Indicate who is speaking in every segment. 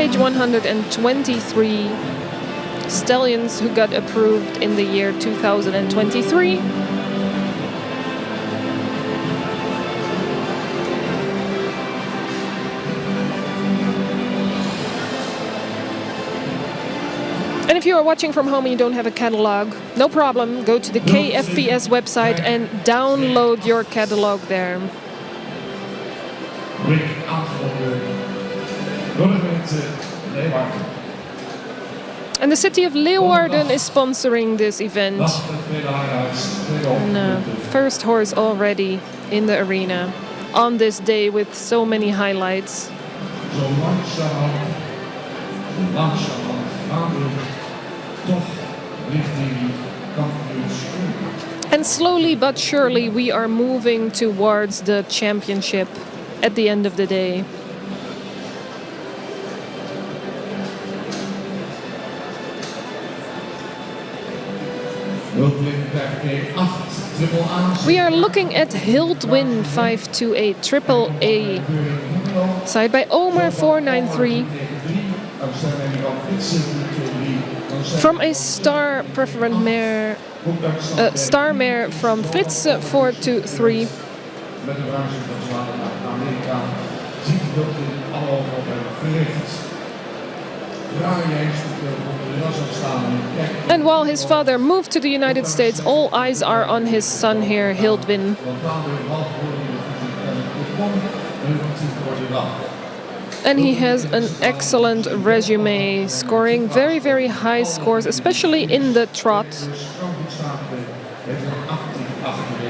Speaker 1: stage 123 stallions who got approved in the year 2023. And if you are watching from home and you don't have a catalog, no problem. Go to the KFPS website and download your catalog there. And the city of Leeuwarden is sponsoring this event. And first horse already in the arena on this day with so many highlights. And slowly but surely we are moving towards the championship at the end of the day. We are looking at Hildwin 528 Triple A, side by Omar 493. From a star preferent mare, star mare from Flitse 423. And while his father moved to the United States, all eyes are on his son here, Hildwin. And he has an excellent resume, scoring very, very high scores, especially in the trot.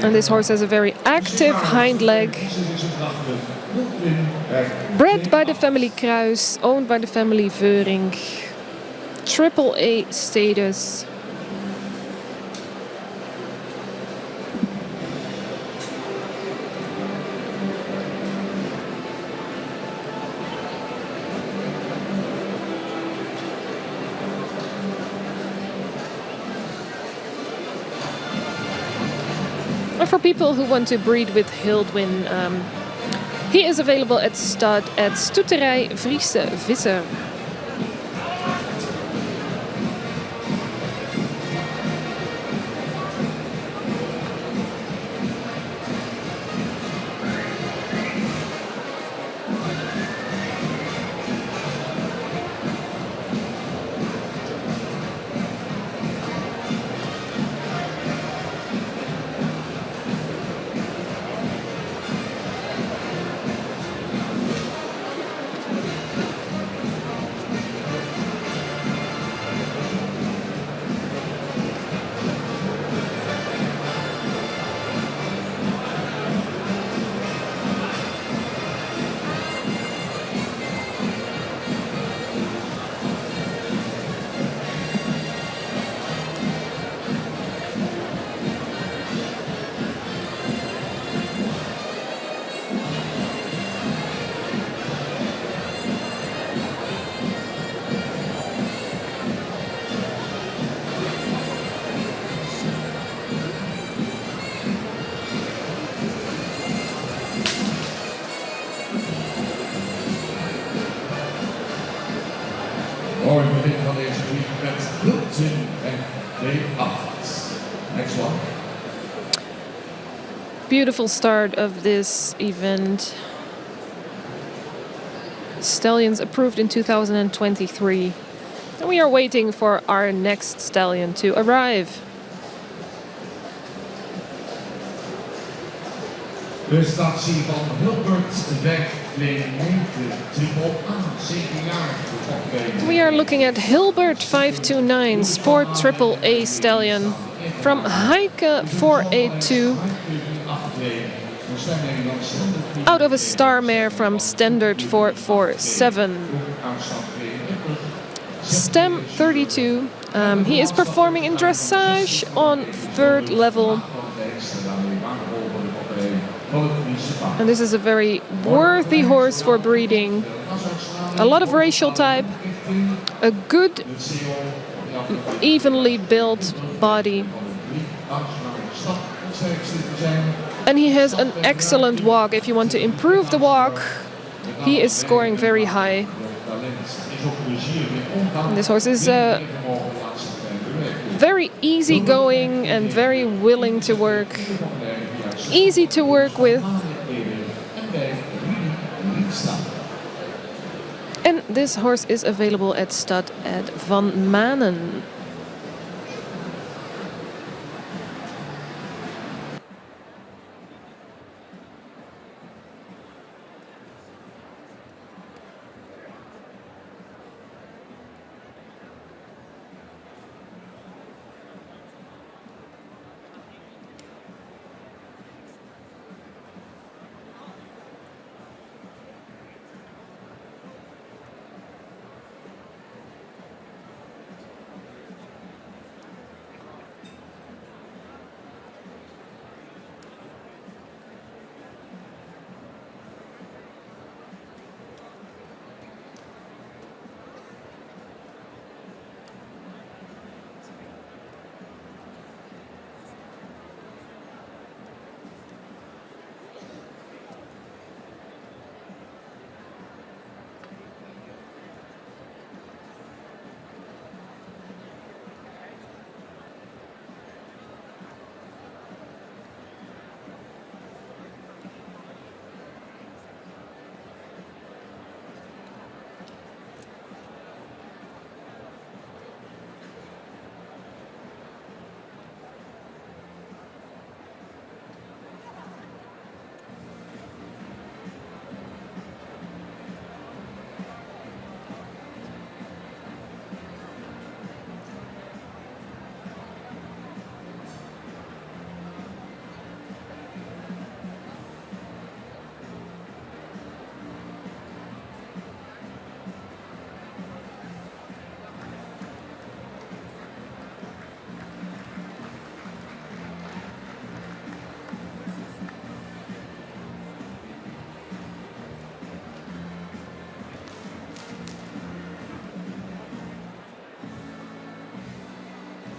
Speaker 1: And this horse has a very active hind leg. Bred by the family Kruis, owned by the family Veuring. Triple A status. For people who want to breed with Hildwin, he is available at stud at Stoeterij Friese Visser. Beautiful start of this event. Stallions approved in 2023. And we are waiting for our next stallion to arrive.
Speaker 2: Prestatie van Hilbert Weg, Triple A, 17 jaar.
Speaker 1: We are looking at Hilbert 529 Sport Triple A Stallion from Heike 482. Out of a star mare from Standard 447. Stem 32. He is performing in dressage on 3rd level. And this is a very worthy horse for breeding. A lot of racial type, a good, evenly built body. And he has an excellent walk. If you want to improve the walk, he is scoring very high. This horse is very easygoing and very willing to work. Easy to work with. And this horse is available at stud at Van Manen.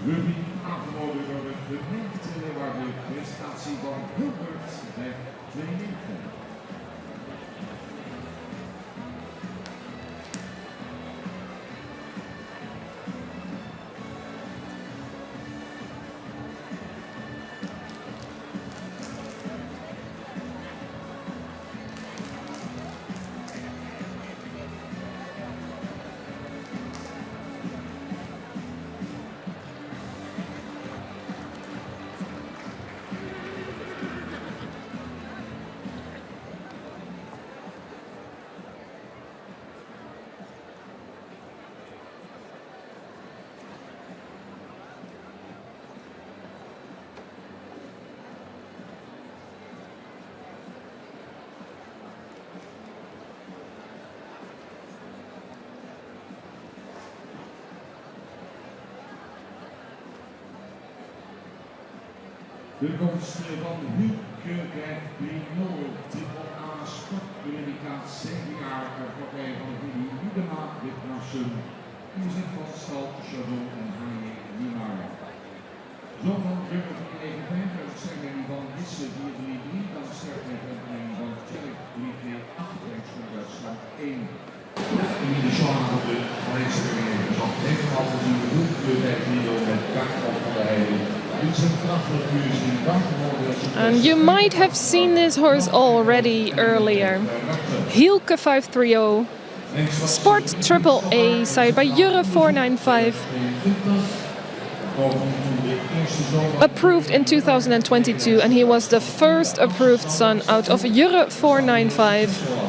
Speaker 2: Ruby aangeboden door de gemeente waar de presentatie van Hilbert weg 2-9. De komst van Huubke krijgt Pinot, triple A sportpredicaat 7 jaar partij van de familie Ludema, dit Nassen, in de zin van Stal, Chardon en Haie Niemeyer. Zo van Jurgen van 59, sterren van Hisse 4-3-3, dan sterren van Tjerk 3-2-8, en Duitsland 1. In de genre de gelijkstelling van Nederland gezien de Huubke bij Pinot met Karel van de Heide.
Speaker 1: And you might have seen this horse already earlier. Hielke 530, Sport Triple A, side by Jurre 495. Approved in 2022, and he was the first approved son out of Jurre 495.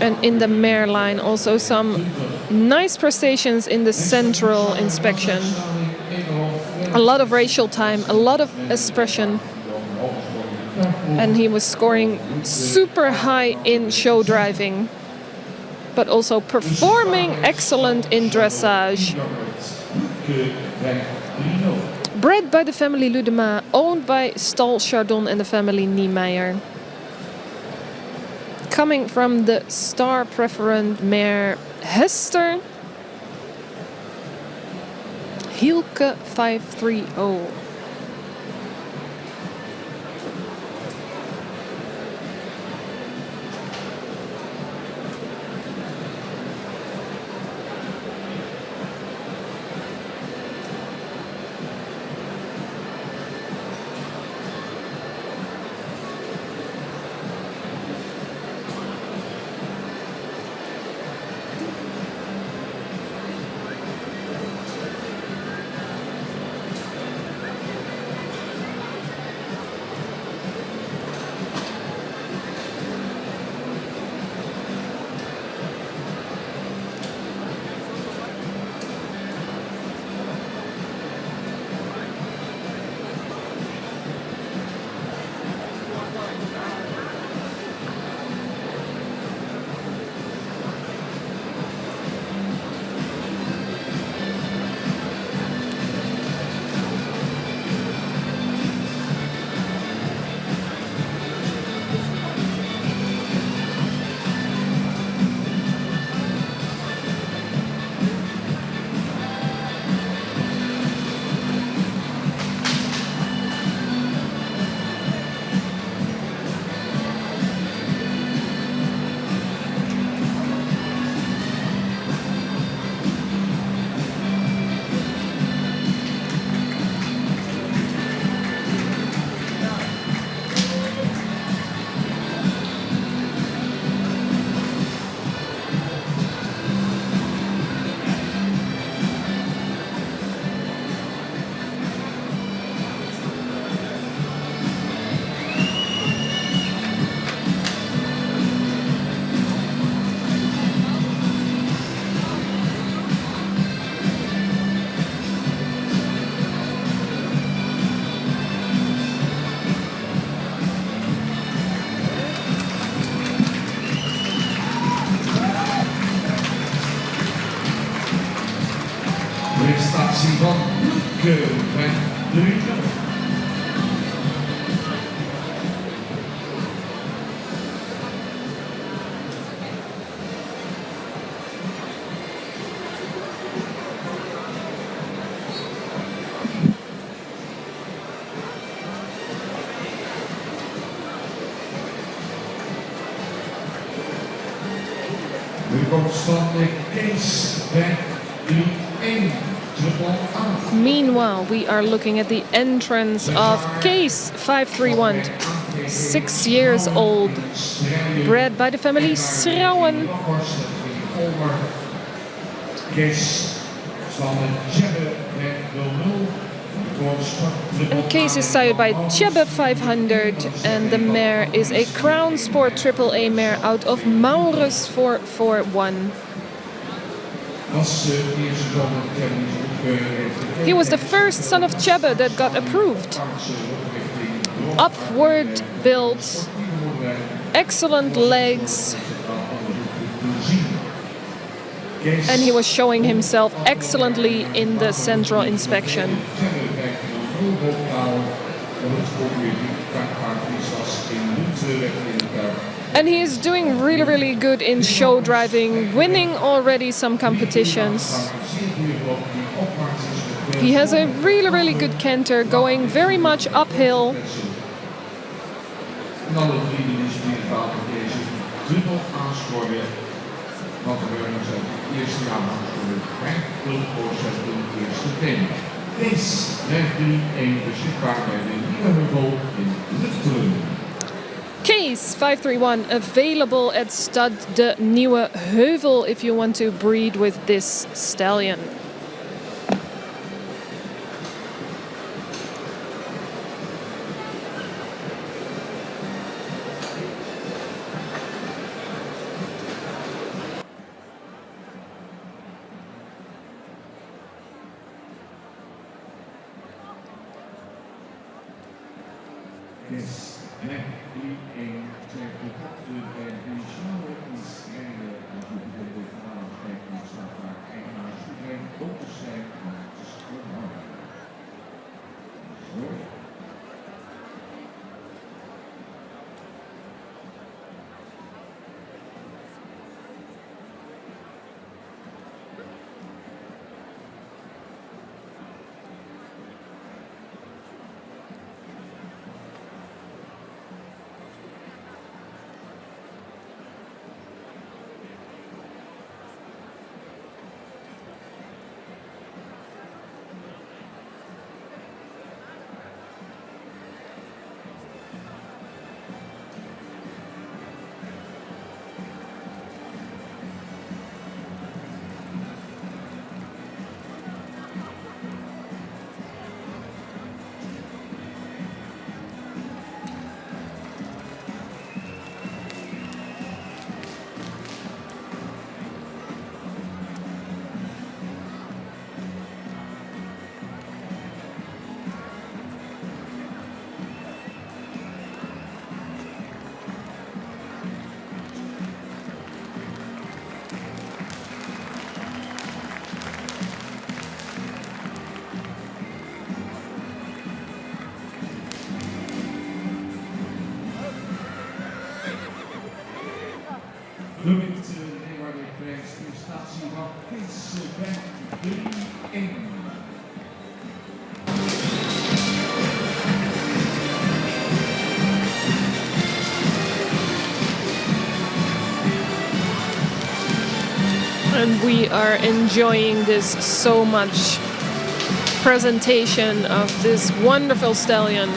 Speaker 1: And in the mare line also some nice prestations in the central inspection. A lot of racial time, a lot of expression. And he was scoring super high in show driving, but also performing excellent in dressage. Bred by the family Ludema, owned by Stal Chardon and the family Niemeyer. Coming from the star preferent mare Hester, Hielke 530.
Speaker 2: Nu komt stand Kees bij 3-1.
Speaker 1: Meanwhile, we are looking at the entrance of Case 531, 6 years old, bred by the family Schrouwen. And Case is sired by Chebbe 500, and the mare is a Crown Sport AAA mare out of Maurus 441. He was the first son of Chebbe that got approved. Upward build, excellent legs, and he was showing himself excellently in the central inspection. And he is doing really, really good in show driving, winning already some competitions. He has a really, really good canter, going very much uphill. Case 531 available at Stud de Nieuwe Heuvel if you want to breed with this stallion.
Speaker 2: Yes, en 3-1 trekt de kapte bij de snelheid die strijden en zoeken de finale kijken naar start waar eigenaar Soeverein ook te zijn van de Schoonhouden. De wint Leeuwarden prijs prestatie van Kees bij 3-1.
Speaker 1: And we are enjoying this so much. Presentation of this wonderful stallion.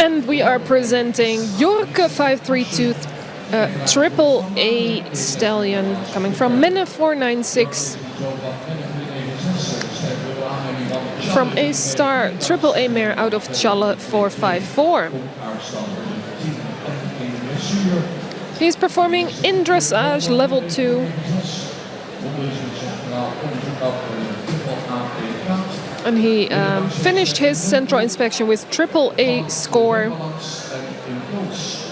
Speaker 1: And we are presenting Jorke 532 Triple A Stallion coming from Minna 496 from a star Triple A mare out of Challe 454. He's performing in dressage level 2. And he finished his central inspection with Triple A score.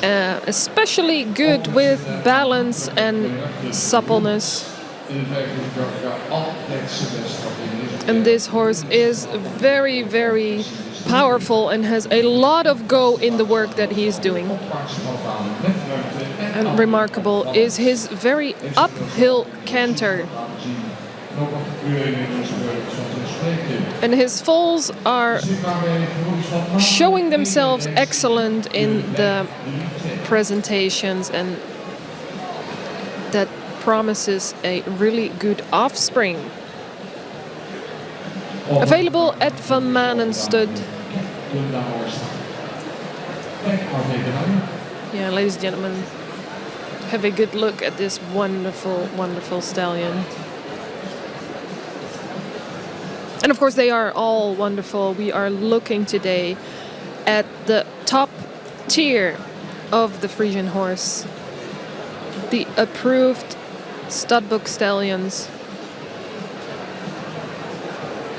Speaker 1: Especially good with balance and suppleness. And this horse is very, very powerful and has a lot of go in the work that he is doing. And remarkable is his very uphill canter. And his foals are showing themselves excellent in the presentations, and that promises a really good offspring. Available at Van Manen Stud. Yeah, ladies and gentlemen, have a good look at this wonderful, wonderful stallion. And of course, they are all wonderful. We are looking today at the top tier of the Frisian horse, the approved Studbook Stallions,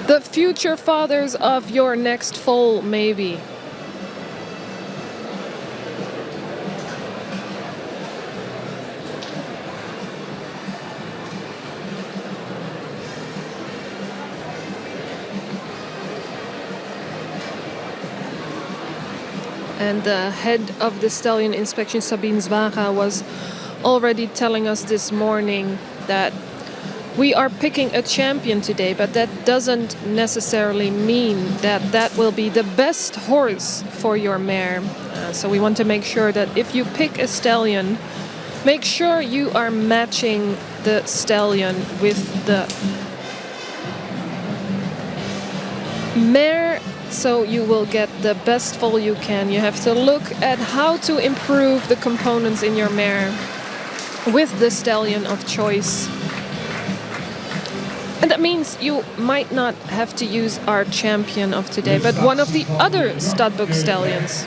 Speaker 1: the future fathers of your next foal, maybe. And the head of the stallion inspection, Sabine Zwaga, was already telling us this morning that we are picking a champion today, but that doesn't necessarily mean that that will be the best horse for your mare. So we want to make sure that if you pick a stallion, make sure you are matching the stallion with the mare, so you will get the best foal you can. You have to look at how to improve the components in your mare with the stallion of choice. And that means you might not have to use our champion of today, but one of the other Studbook Stallions.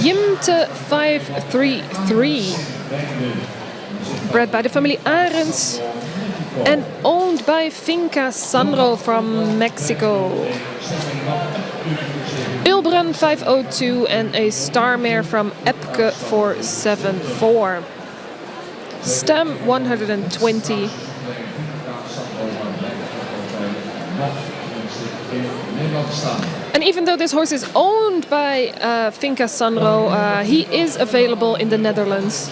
Speaker 1: Jimte 533, bred by the family Arends and owned by Finca Sanro from Mexico. Ilbran 502 and a star mare from Epke 474. Stem 120. And even though this horse is owned by Finca Sanro, he is available in the Netherlands.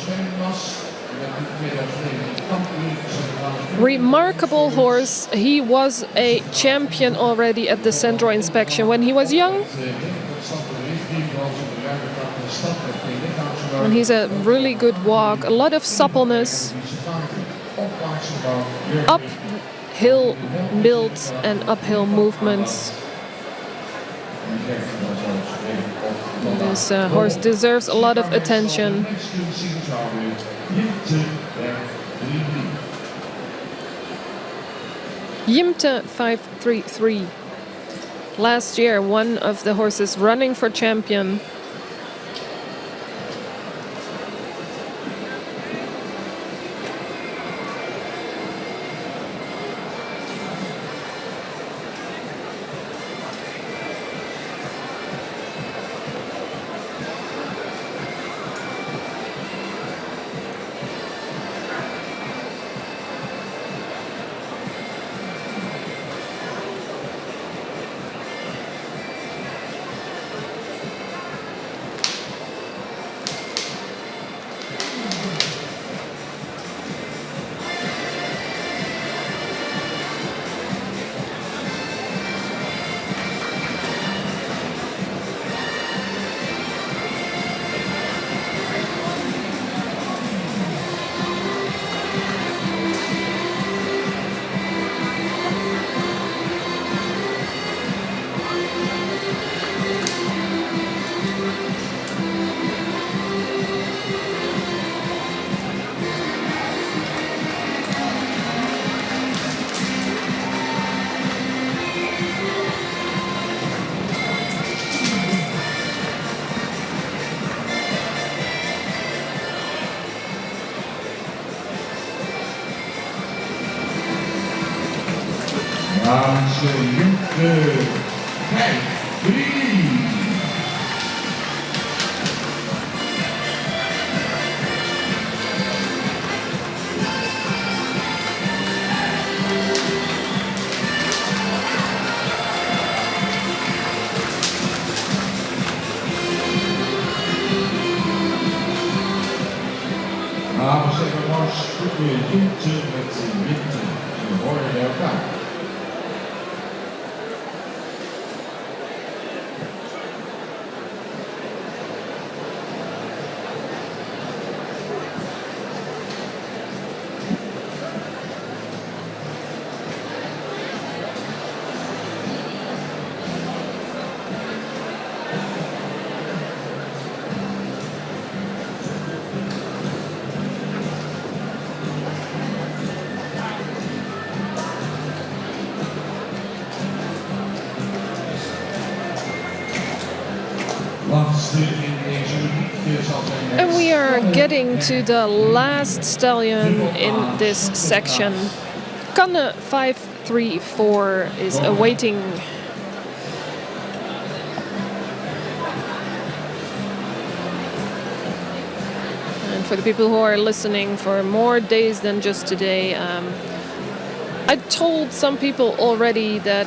Speaker 1: Remarkable horse. He was a champion already at the Central Inspection when he was young. And he's a really good walk, a lot of suppleness, uphill build and uphill movements. This horse deserves a lot of attention. Jimte 533. Last year, one of the horses running for champion.
Speaker 2: de 5-3. Dames en mars, goed weer Jintje met Jintje. En we horen bij elkaar.
Speaker 1: And we are getting to the last stallion in this section. Kanne 534 is awaiting. And for the people who are listening for more days than just today, I told some people already that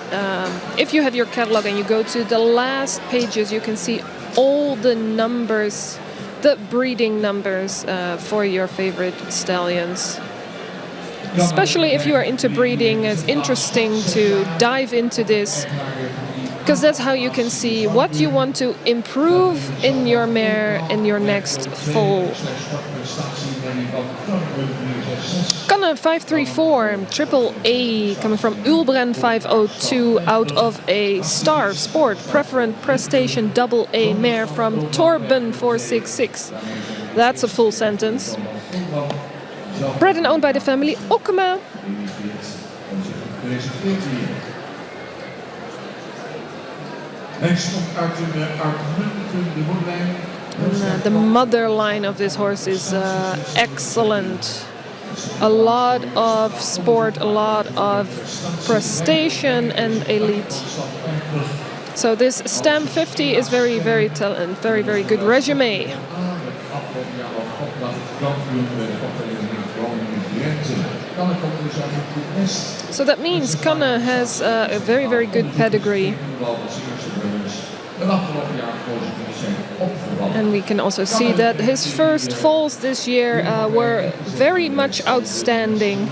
Speaker 1: if you have your catalog and you go to the last pages, you can see all the numbers, the breeding numbers for your favorite stallions. Especially if you are into breeding, it's interesting to dive into this, because that's how you can see what you want to improve in your mare in your next foal. Kanne 534, triple A, coming from Ulbren 502, out of a Star Sport Preferent Prestation double A mare from Torben 466. That's a full sentence. Bred and owned by the family Okkema. The mother line of this horse is excellent. A lot of sport, a lot of prestation and elite. So this Stam 50 is very, very talented, very, very good resume. So that means Kanne has a very, very good pedigree. And we can also see that his first foals this year were very much outstanding.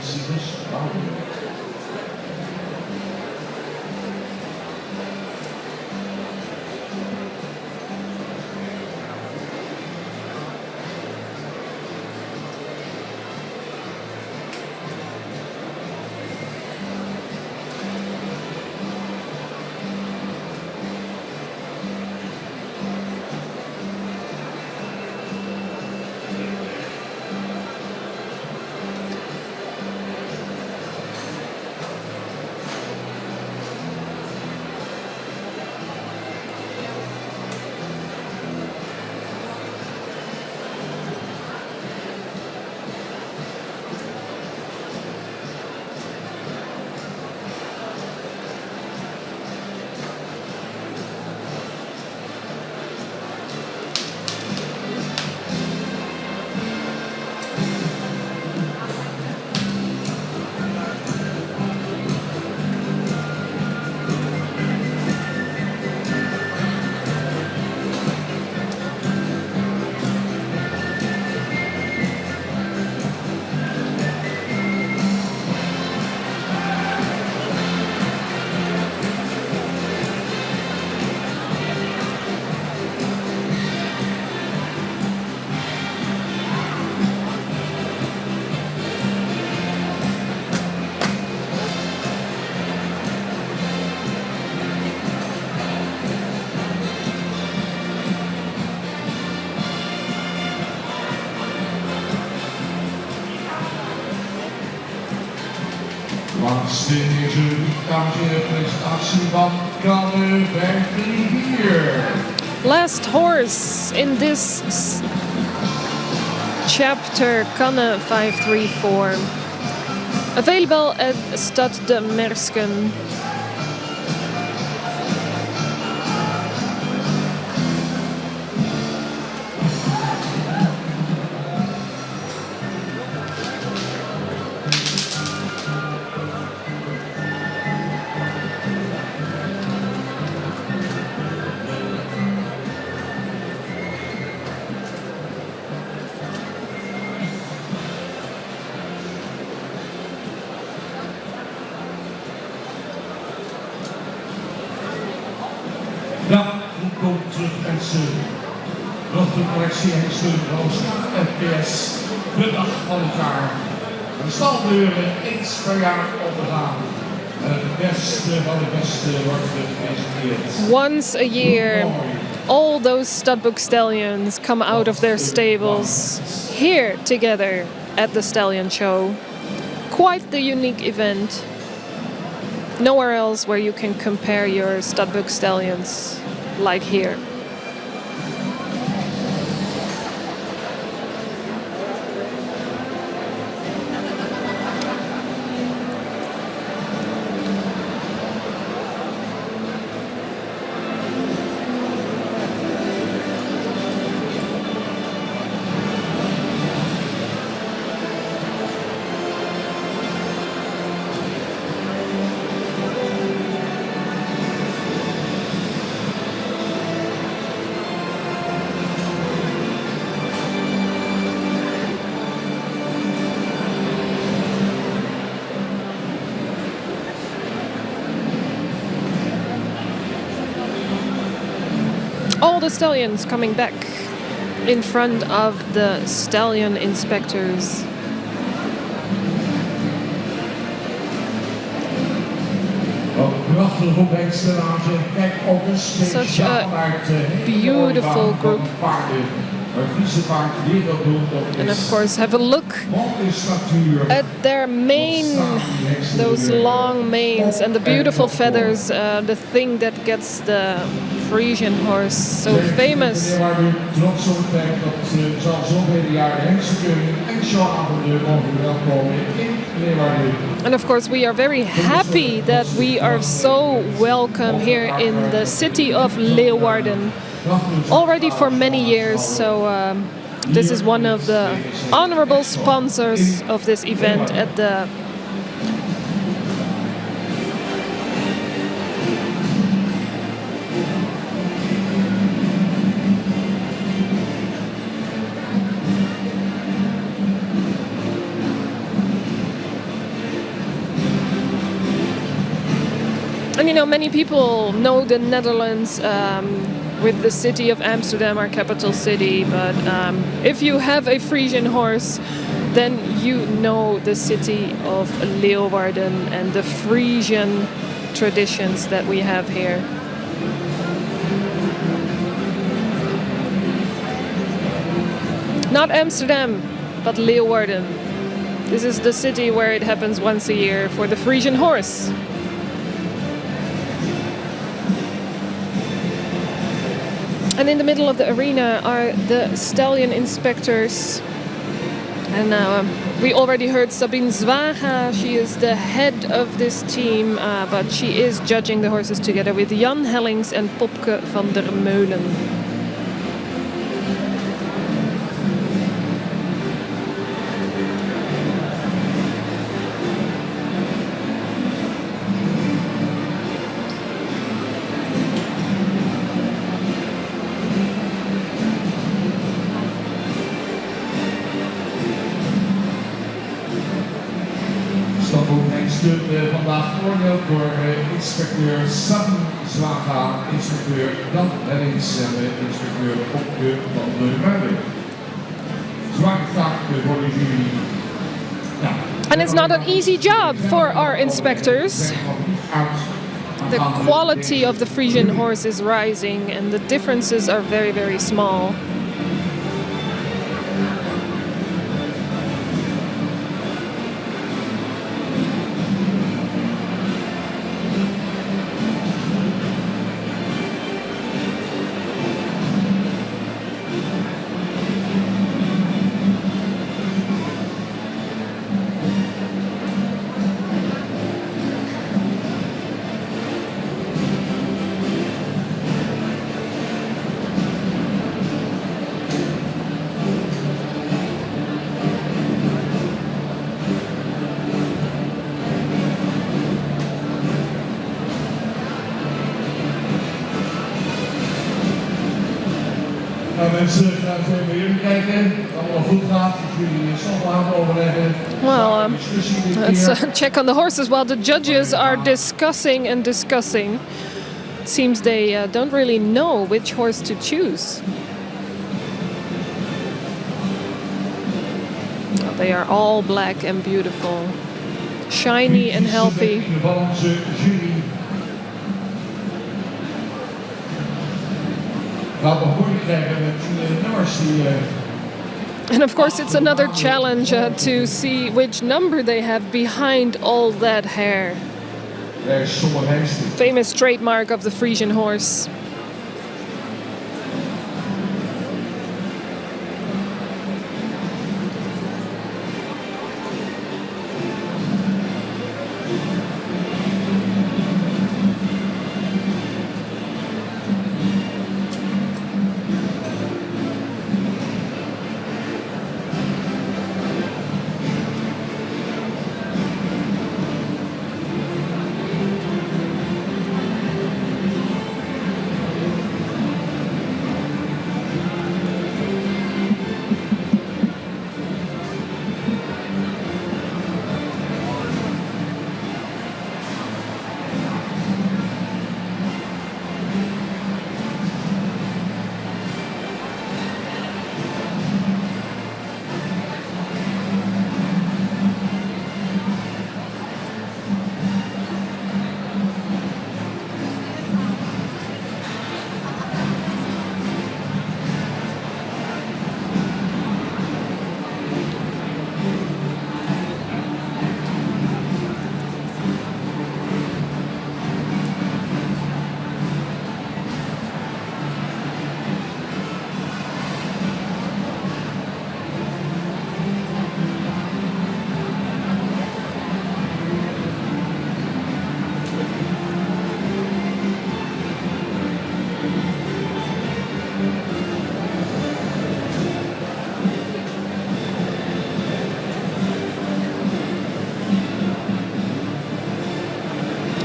Speaker 2: Langs deze dames en heren, presentatie van Kanne 534.
Speaker 1: Last horse in this chapter, Kanne 534. Available at Stad de Mersken.
Speaker 2: Welkom terug mensen. Nog de collectie en Studbook FPS. De dag van het jaar. De staldeuren eens per jaar opgegaan. Het beste van het beste wordt gepresenteerd.
Speaker 1: Once a year, all those Studbook Stallions come out of their stables here together at the Stallion Show. Quite the unique event. Nowhere else where you can compare your Studbook Stallions like here. All the stallions coming back in front of the stallion inspectors. Such a beautiful group. And of course have a look at their mane, those long manes and the beautiful feathers, the thing that gets the Frisian horse so famous. And of course we are very happy that we are so welcome here in the city of Leeuwarden already for many years. So this is one of the honorable sponsors of this event at the And you know, many people know the Netherlands with the city of Amsterdam, our capital city, but if you have a Frisian horse, then you know the city of Leeuwarden and the Frisian traditions that we have here. Not Amsterdam, but Leeuwarden. This is the city where it happens once a year for the Frisian horse. And in the middle of the arena are the stallion inspectors. And we already heard Sabine Zwaga. She is the head of this team, but she is judging the horses together with Jan Hellings and Popke van der Meulen.
Speaker 2: Vandaag geoordeeld door inspecteur Sabine Zwaga, inspecteur Jan Hellings en inspecteur Popke van der Meulen. Zware taak voor de jury.
Speaker 1: And it's not an easy job for our inspectors. The quality of the Frisian horse is rising and the differences are very, very small.
Speaker 2: Mensen, gaan we even bij jullie kijken. Allemaal goed gaat. Als jullie zelf aan overleggen.
Speaker 1: Well, let's check on the horses while the judges are discussing. Seems they don't really know which horse to choose. They are all black and beautiful, shiny and healthy.
Speaker 2: Van onze jury. Gaat nog moeilijk krijgen met nummers die...
Speaker 1: And of course, it's another challenge to see which number they have behind all that hair. Famous trademark of the Frisian horse.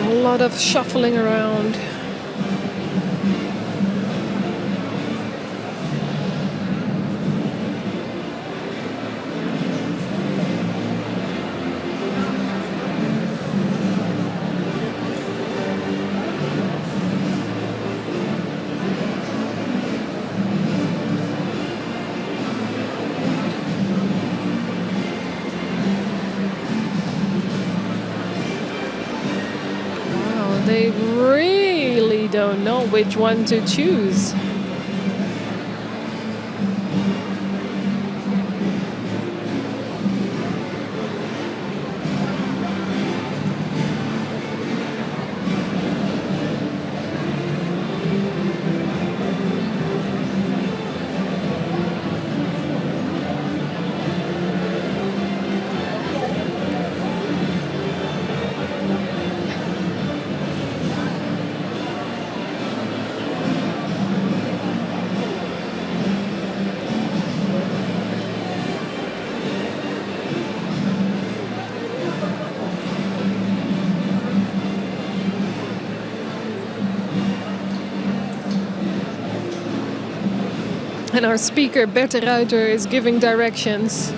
Speaker 1: A lot of shuffling around. They really don't know which one to choose. And our speaker, Bert de Ruiter, is giving directions.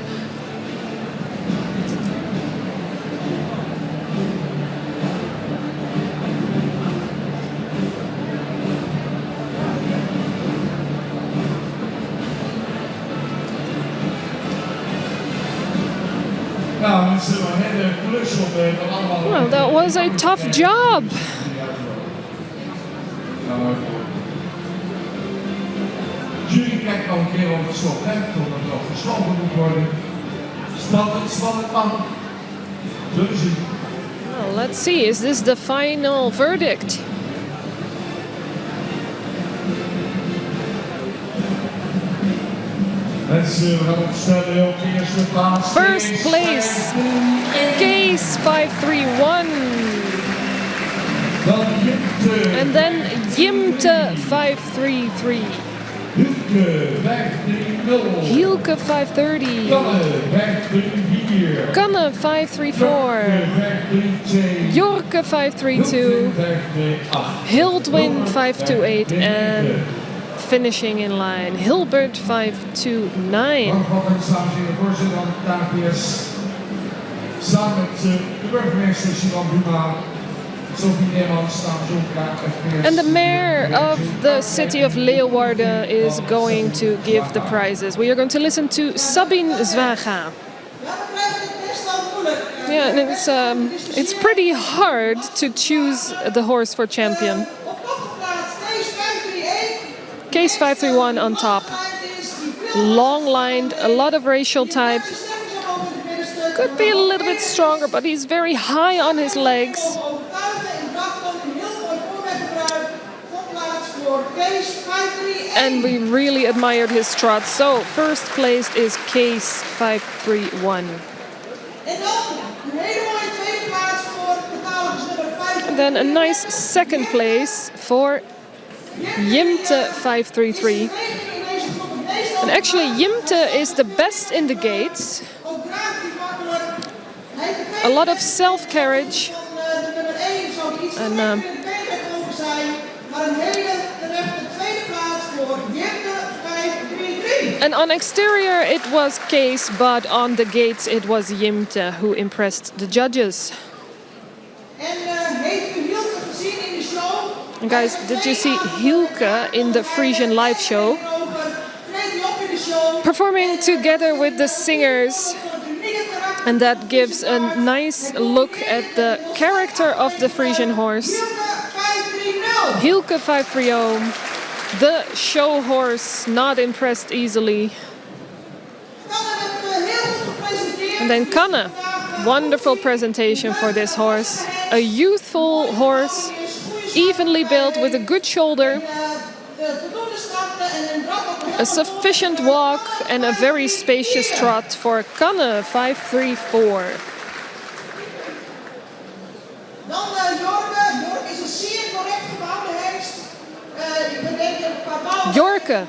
Speaker 1: Well, that was a tough job.
Speaker 2: Jury kijkt nog een keer of het zo blijft, omdat het nog gesloten moet worden. Spannend man. Zullen we zien.
Speaker 1: Well, let's see. Is this the final verdict?
Speaker 2: Mensen, we gaan opstellen op de eerste plaats.
Speaker 1: First place, Case 531.
Speaker 2: Dan Jimte.
Speaker 1: And then Jimte 533.
Speaker 2: Hielke 530.
Speaker 1: Hielke 530.
Speaker 2: Kanne 534.
Speaker 1: Kanne 534. Jorke 532. Hildwin 528. And finishing in line, Hilbert 529.
Speaker 2: Voorzitter van de KPS. Samen met de burgemeester Sinan Buma.
Speaker 1: And the mayor of the city of Leeuwarden is going to give the prizes. We are going to listen to Sabine Zwaga. Yeah, and it's pretty hard to choose the horse for champion. Case 531 on top. Long lined, a lot of racial type. Could be a little bit stronger, but he's very high on his legs. And we really admired his trot. So first placed is Case 531. And then a nice second place for Jimte 533. And actually Jimte is the best in the gates. A lot of self-carriage. And on exterior it was Case, but on the gates it was Jimte who impressed the judges. And guys, did you see Hielke in the Frisian live show? Performing together with the singers. And that gives a nice look at the character of the Frisian horse. Hielke 530, the show horse, not impressed easily. And then Kanne, wonderful presentation for this horse. A youthful horse, evenly built with a good shoulder. A sufficient walk and a very spacious trot for Kanne 534. Jorke,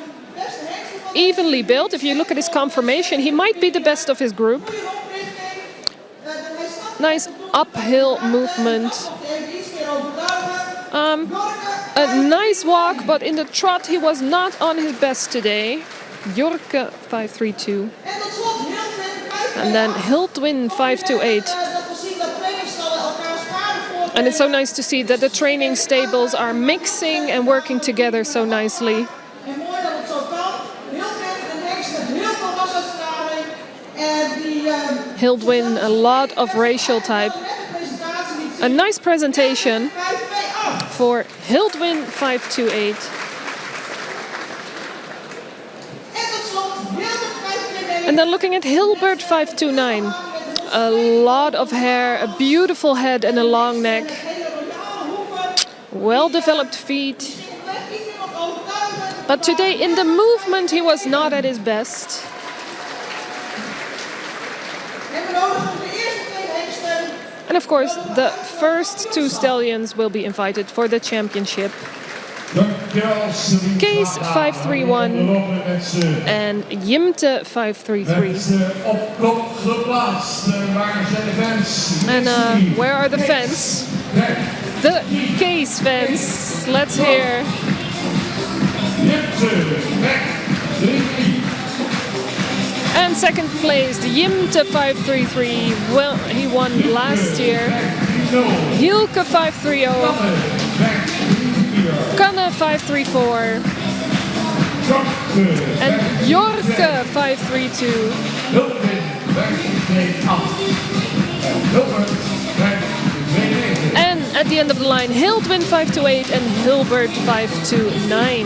Speaker 1: evenly built. If you look at his conformation, he might be the best of his group. Nice uphill movement. A nice walk, but in the trot he was not on his best today. Jorke 532. And then Hildwin 528. And it's so nice to see that the training stables are mixing and working together so nicely. Hildwin, a lot of racial type. A nice presentation for Hildwin 528. And then looking at Hilbert 529. A lot of hair, a beautiful head and a long neck. Well-developed feet. But today in the movement he was not at his best. And of course, the first two stallions will be invited for the championship. Case 531 and Jimte 533. And where are the fans? The Case fans. Let's hear. And second place, Jimte 533. Well, he won last year. Hielke 530. Kanne 534. And Jorke 532. And at the end of the line, Hildwin 528 and Hilbert 529.